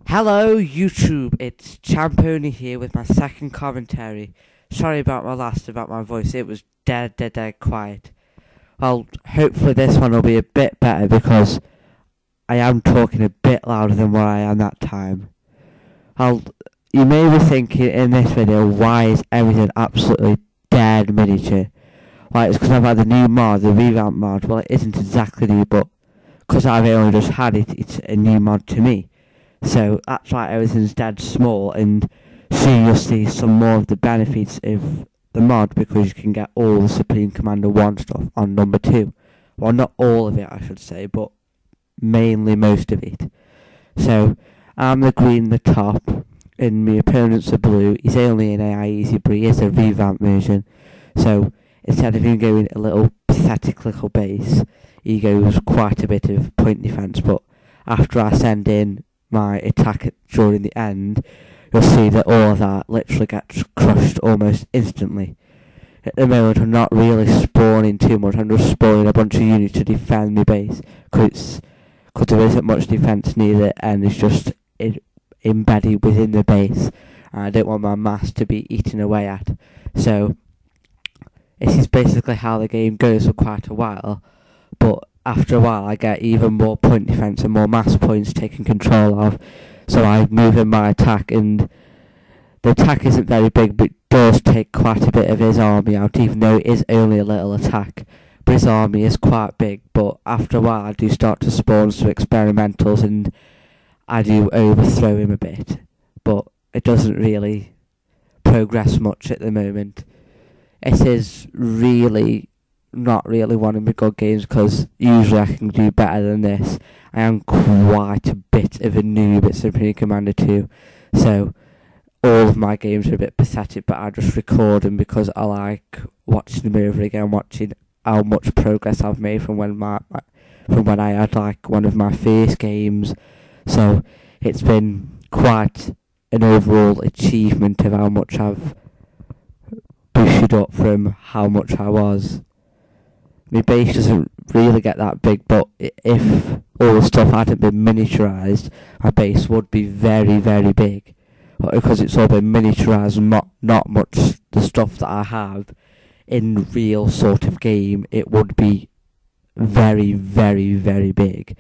Hello YouTube, it's Champoni here with my second commentary. Sorry about my voice, it was dead quiet. Well, hopefully this one will be a bit better because I am talking a bit louder than what I am that time. Well, you may be thinking in this video, why is everything absolutely dead miniature? Well, it's because I've had the new mod, the revamp mod. Well, it isn't exactly new, but because I've only just had it, it's a new mod to me. So that's why everything's dead small, and soon you'll see some more of the benefits of the mod because you can get all the Supreme Commander 1 stuff on number 2. Well, not all of it, I should say, but mainly most of it. So I'm the green, the top, and my opponents are blue. He's only an AI easy, but he is a revamped version. So instead of him going a little pathetic little base, he goes quite a bit of point defense. But after I send in my attack during the end, you'll see that all of that literally gets crushed almost instantly. At the moment, I'm not really spawning too much. I'm just spawning a bunch of units to defend my base because there isn't much defense near it, and it's just embedded within the base. And I don't want my mass to be eaten away at. So this is basically how the game goes for quite a while, but after a while I get even more point defense and more mass points taken control of, so I move in my attack, and the attack isn't very big but does take quite a bit of his army out, even though it is only a little attack. But his army is quite big, but after a while I do start to spawn some experimentals and I do overthrow him a bit, but it doesn't really progress much at the moment. It is really not really one of my good games because usually I can do better than this. I am quite a bit of a noob at Supreme Commander 2, so all of my games are a bit pathetic, but I just record them because I like watching them over again, watching how much progress I've made from when I had like one of my first games. So it's been quite an overall achievement of how much I've boosted up from how much I was. My base doesn't really get that big, but if all the stuff hadn't been miniaturized, my base would be very, very big. But because it's all been miniaturized, not much the stuff that I have in real sort of game, it would be very, very, very big.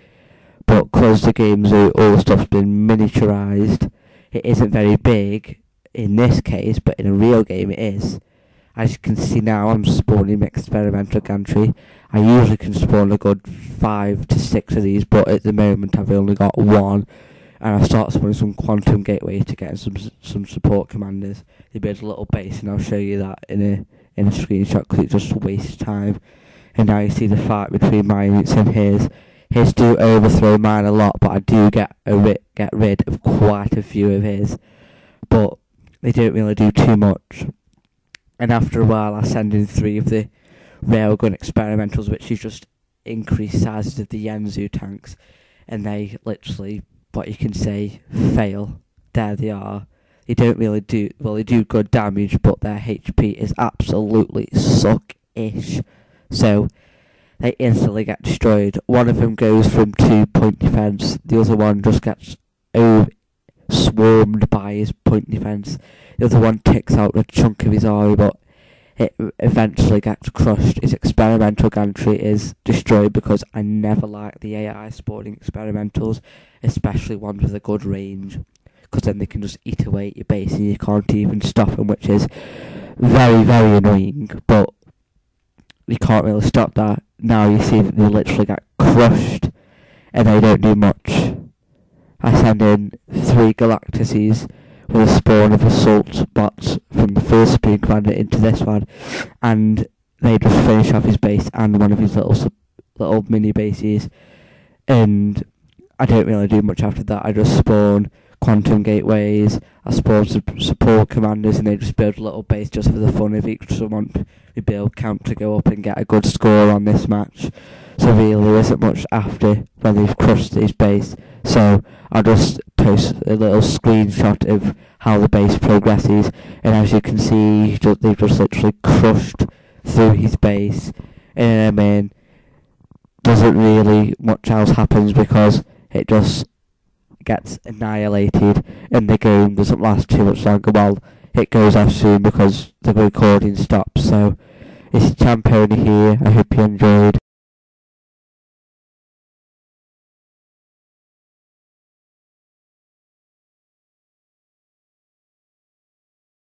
But because the game's all the stuff's been miniaturized, it isn't very big in this case, but in a real game it is. As you can see now, I'm spawning experimental gantry. I usually can spawn a good 5 to 6 of these, but at the moment I've only got 1. And I start spawning some quantum gateway to get some support commanders. They build a little base, and I'll show you that in a screenshot because it just wastes time. And now you see the fight between my units and his. His do overthrow mine a lot, but I do get rid of quite a few of his. But they don't really do too much. And after a while I send in 3 of the railgun experimentals, which is just increased sizes of the Yanzu tanks, and they literally, what you can say, fail. There they are. They don't really do, well, they do good damage, but their HP is absolutely suck-ish. So they instantly get destroyed. One of them goes from 2 point defense, the other one just gets swarmed by his point defense. The other one takes out a chunk of his army, but it eventually gets crushed. His experimental gantry is destroyed because I never like the AI spawning experimentals, especially ones with a good range, because then they can just eat away at your base and you can't even stop them, which is very, very annoying. But you can't really stop that. Now you see that they literally get crushed and they don't do much. I send in 3 Galactuses with a spawn of assault bots from the first Supreme Commander into this one, and they just finish off his base and one of his little mini bases, and I don't really do much after that. I just spawn quantum gateways, I spawn support commanders, and they just build a little base just for the fun of each someone we build camp to go up and get a good score on this match. So really there isn't much after when they've crushed his base. So I'll just post a little screenshot of how the base progresses, and as you can see, they've just literally crushed through his base, and doesn't really much else happens because it just gets annihilated and the game doesn't last too much longer. Well, it goes off soon because the recording stops. So it's Champoni here. I hope you enjoyed.